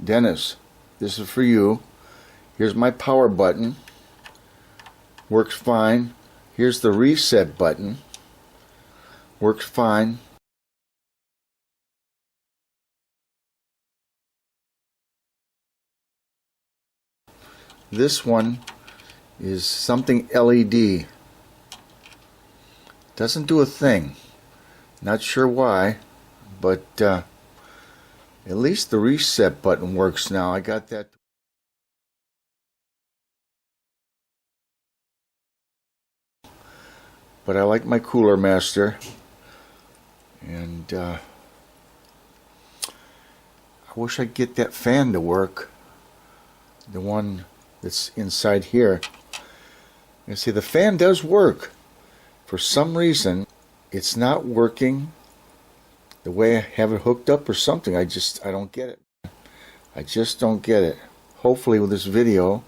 Dennis, this is for you. Here's my power button. Works fine. Here's the reset button. Works fine. This one is something LED. Doesn't do a thing. Not sure why, but at least the reset button works now. I got that. But I like my Cooler Master, and I wish I could get that fan to work. The one that's inside here. You see, the fan does work. For some reason, it's not working the way I have it hooked up or something. I don't get it. I just don't get it. Hopefully with this video,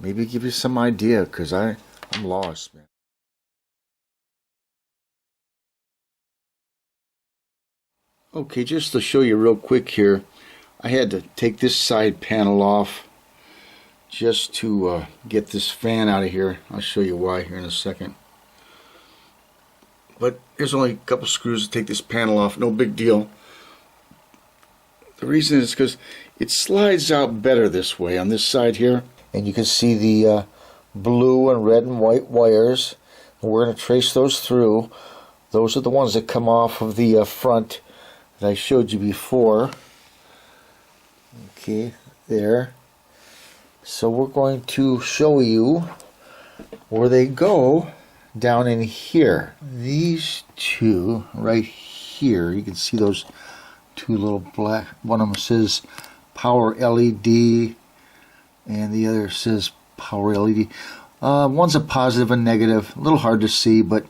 maybe give you some idea, because I'm lost, man. Okay, just to show you real quick here, I had to take this side panel off just to get this fan out of here. I'll show you why here in a second. But there's only a couple screws to take this panel off, no big deal. The reason is because it slides out better this way on this side here. And you can see the blue and red and white wires. And we're going to trace those through. Those are the ones that come off of the front that I showed you before. Okay, there. So we're going to show you where they go down in here. These two right here, you can see those two little black, one of them says power LED and the other says power LED. One's a positive and negative, a little hard to see, but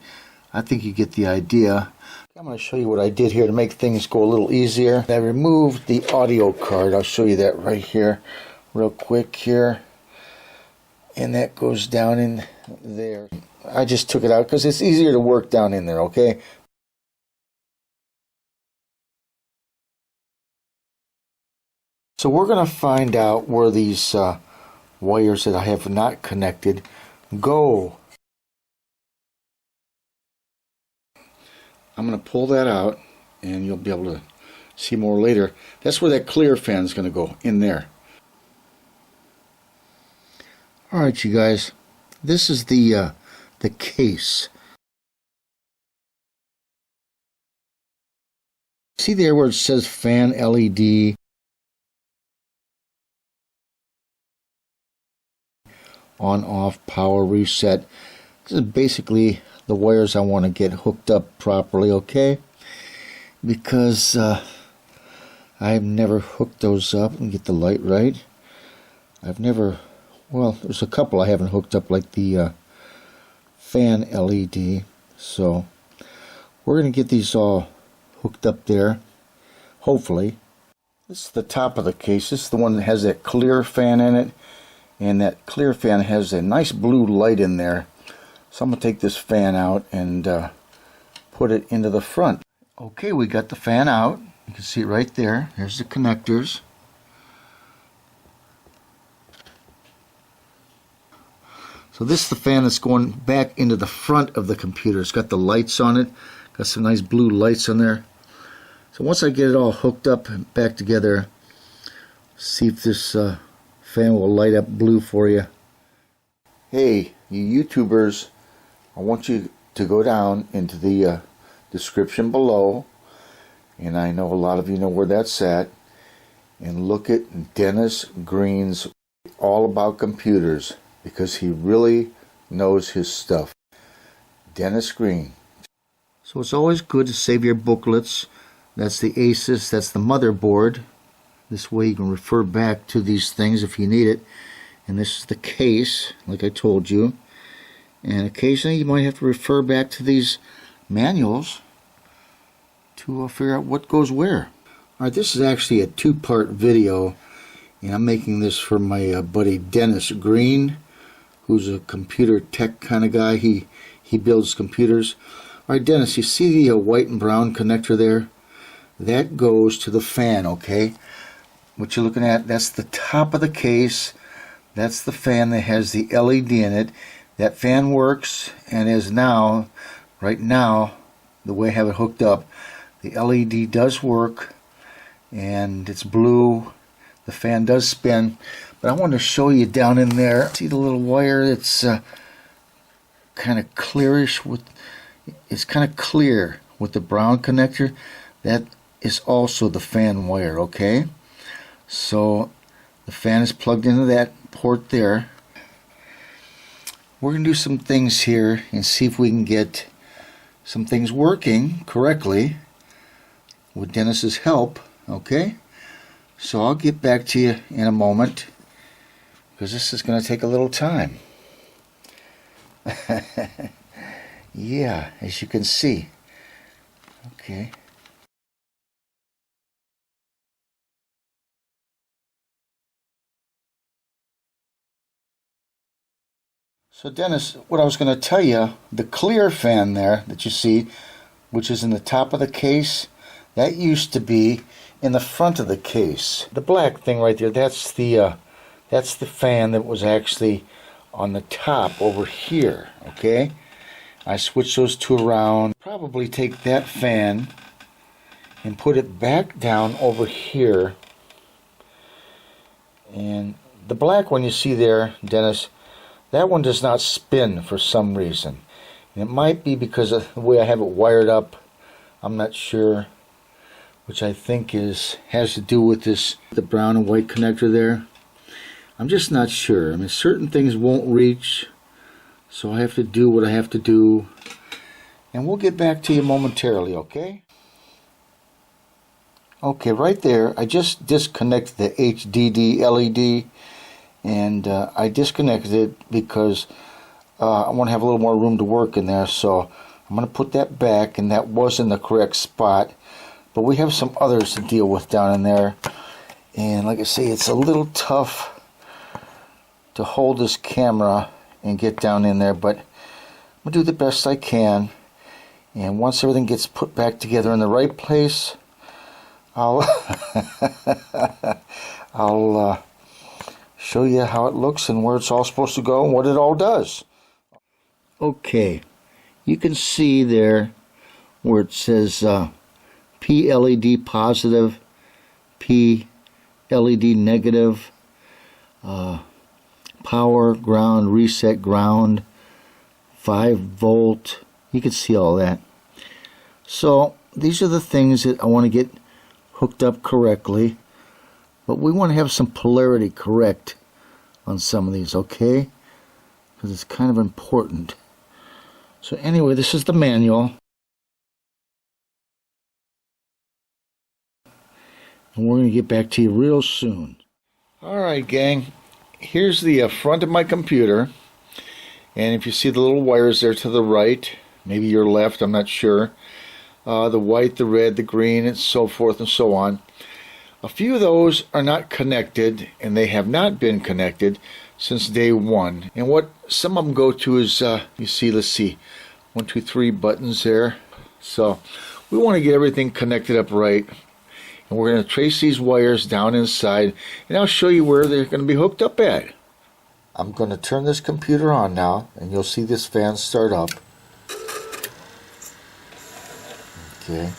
I think you get the idea. I'm going to show you what I did here to make things go a little easier. I removed the audio card. I'll show you that right here real quick here, and that goes down in there. I just took it out because it's easier to work down in there, okay? So we're going to find out where these wires that I have not connected go. I'm going to pull that out and you'll be able to see more later. That's where that clear fan is going to go, in there. Alright, you guys, this is the case. See there where it says fan LED? On, off, power, reset. This is basically the wires I want to get hooked up properly, okay? Because I've never hooked those up and get the light right. I've never, well, there's a couple I haven't hooked up, like the fan LED. So we're going to get these all hooked up there, hopefully. This is the top of the case. This is the one that has that clear fan in it. And that clear fan has a nice blue light in there. So I'm going to take this fan out and put it into the front. Okay, we got the fan out. You can see it right there. There's the connectors. So this is the fan that's going back into the front of the computer. It's got the lights on it. Got some nice blue lights on there. So once I get it all hooked up and back together, see if this fan will light up blue for you. Hey, you YouTubers, I want you to go down into the description below, and I know a lot of you know where that's at, and look at Dennis Green's All About Computers, because he really knows his stuff. Dennis Green. So it's always good to save your booklets. That's the Asus, that's the motherboard. This way you can refer back to these things if you need it. And this is the case, like I told you. And occasionally you might have to refer back to these manuals to figure out what goes where. Alright, this is actually a two-part video. And I'm making this for my buddy Dennis Green, who's a computer tech kind of guy. He builds computers. Alright, Dennis, you see the white and brown connector there? That goes to the fan, okay? what you're looking at, that's the top of the case. That's the fan that has the LED in it. That fan works and is now, right now, the way I have it hooked up, the LED does work and it's blue. The fan does spin. But I want to show you down in there. See the little wire that's kind of clearish with, it's kind of clear with the brown connector. That is also the fan wire, okay? So the fan is plugged into that port there. We're going to do some things here and see if we can get some things working correctly with Dennis's help, okay? So I'll get back to you in a moment because this is going to take a little time. Yeah, as you can see. Okay. So Dennis, what I was going to tell you, the clear fan there that you see, which is in the top of the case, that used to be in the front of the case. The black thing right there, that's the fan that was actually on the top over here, okay? I switched those two around. Probably take that fan and put it back down over here. And the black one you see there, Dennis, that one does not spin for some reason. And it might be because of the way I have it wired up. I'm not sure. Which I think has to do with this, the brown and white connector there. I'm just not sure. I mean, certain things won't reach, so I have to do what I have to do. And we'll get back to you momentarily, okay? Okay, right there, I just disconnected the HDD LED, and I disconnected it because I want to have a little more room to work in there, so I'm going to put that back, and that was in the correct spot. But we have some others to deal with down in there, and like I say, it's a little tough to hold this camera and get down in there, but I'm going to do the best I can. And once everything gets put back together in the right place, I'll show you how it looks and where it's all supposed to go and what it all does. Okay, you can see there where it says P LED positive, P LED negative, power, ground, reset, ground, 5 volt. You can see all that. So these are the things that I want to get hooked up correctly, but we want to have some polarity correct on some of these, okay? Because it's kind of important. So anyway, this is the manual. And we're going to get back to you real soon. Alright, gang. Here's the front of my computer. And if you see the little wires there to the right, maybe your left, I'm not sure. The white, the red, the green, and so forth and so on. A few of those are not connected, and they have not been connected since day one. And what some of them go to is, you see, let's see, 1, 2, 3 buttons there. So we want to get everything connected up right. And we're going to trace these wires down inside, and I'll show you where they're going to be hooked up at. I'm going to turn this computer on now, and you'll see this fan start up. Okay.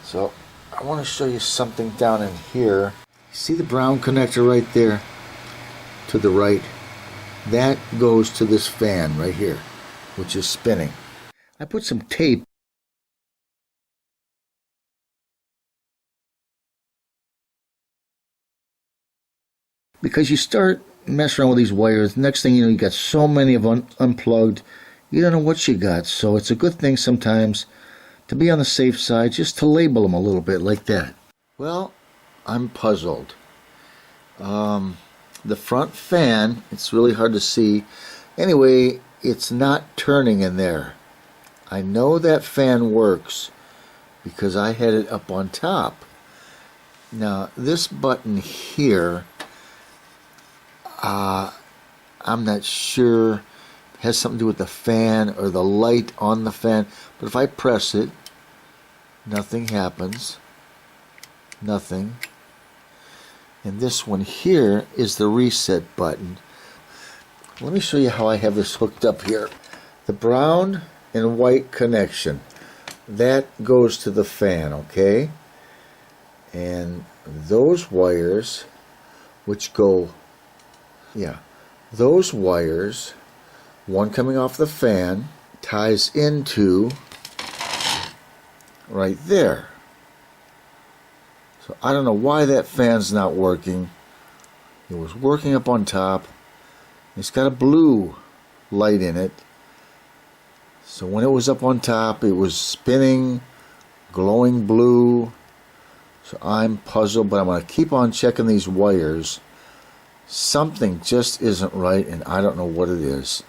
So I want to show you something down in here. See the brown connector right there to the right? That goes to this fan right here, which is spinning. I put some tape because you start messing around with these wires, next thing you know, you got so many of them unplugged, you don't know what you got. So it's a good thing sometimes to be on the safe side, just to label them a little bit like that. Well, I'm puzzled. The front fan, it's really hard to see. Anyway, it's not turning in there. I know that fan works because I had it up on top. Now, this button here, I'm not sure it has something to do with the fan or the light on the fan, but if I press it, nothing happens. Nothing. And this one here is the reset button. Let me show you how I have this hooked up here. The brown and white connection, that goes to the fan, okay? And those wires, which go, those wires, one coming off the fan, ties into right there. So I don't know why that fan's not working. It was working up on top. It's got a blue light in it. So when it was up on top, it was spinning, glowing blue. So I'm puzzled, but I'm going to keep on checking these wires. Something just isn't right, and I don't know what it is.